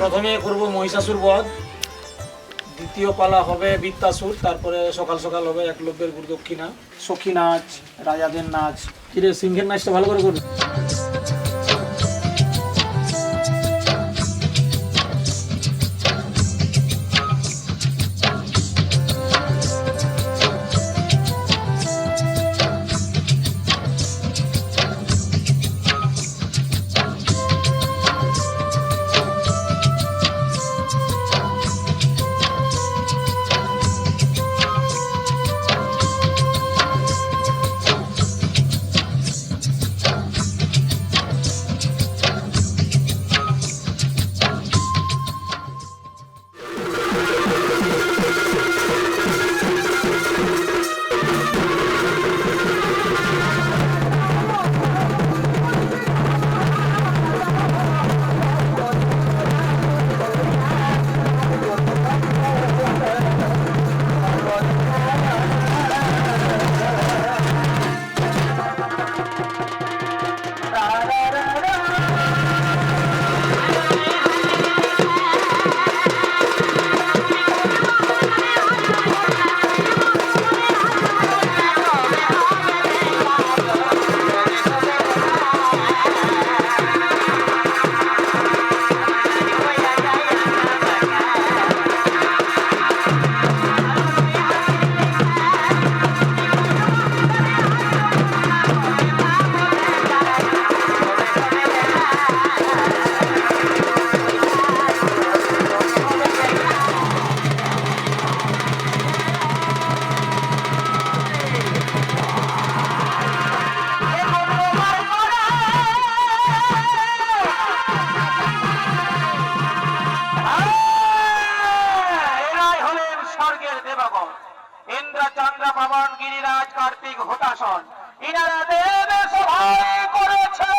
প্রথমে করব মহিষাসুর বধ, দ্বিতীয় পালা হবে বৃত্তাসুর, তারপরে সকাল সকাল হবে একলব্যের গুরুদক্ষিণা, সখী নাচ, রাজাদের নাচ। কিরে সিংহের নাচটা ভালো করে করবে। ইন্দ্রচন্দ্র পবন গিরিরাজ কার্তিক হতাশন ইনারা দেব সভায় করেছে।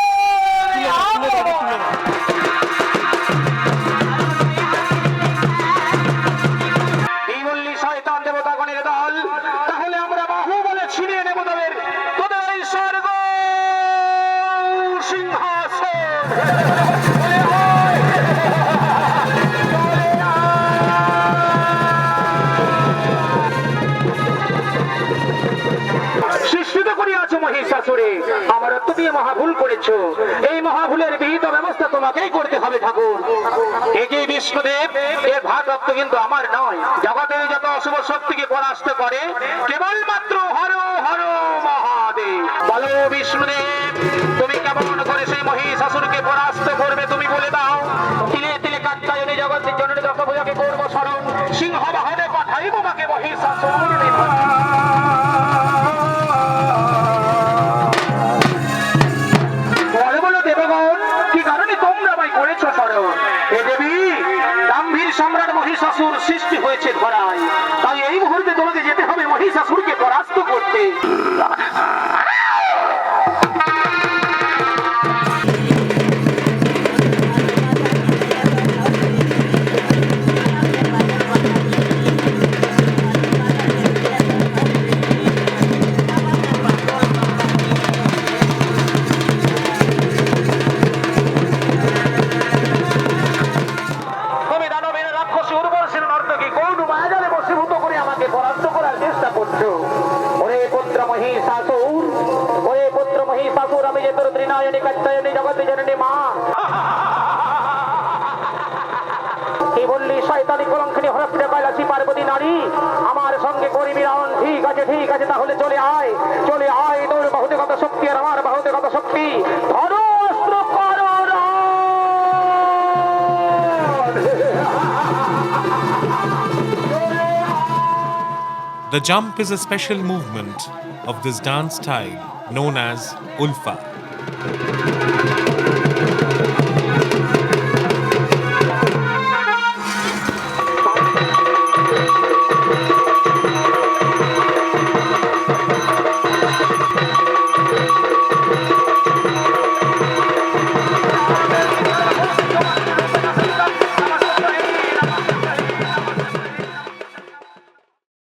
এই বললি শয়তান দেবতাগণের দল, তাহলে আমরা বাহু বলে ছিনিয়ে নেব তোদের এই স্বর্গ সিংহাসন। মহিষাসুরে আমার তুমি মহাভুল করেছো, এই মহাভুলের বিহিত ব্যবস্থা তোমাকেই করতে হবে ঠাকুর। একে বিষ্ণুদেব এর ভাগত্ব কিন্তু আমার নয়, জগতের যত অশুভ শক্তিকে পরাস্ত করে কেবলমাত্র হর হর মহাদেব। বলো বিষ্ণুদেব তুমি কেমন করে সেই মহিষাসুরকে পরাস্ত করবে তুমি বলে দাও। তিলে তিলে কাত্যায়নে জগতের জননী দশভুজাকে করবো স্মরণ, সিংহ বাহনে পাঠাইব মাকে মহিষাসুর নিধন। সম্রাট মহিষাসুর সৃষ্টি হয়েছে ধরায়, তাই এই মুহূর্তে তোমাকে যেতে হবে মহিষাসুরকে পরাস্ত করতে। আমার সঙ্গে করিবি রাউন, ঠিক আছে ঠিক আছে, তাহলে চলে আয় চলে আয়, তোর বাহুতে কত শক্তি আর আমার বাহুতে কত শক্তি। ধরো অস্ত্র করো। The jump is a special movement of this dance style known as Ulfa.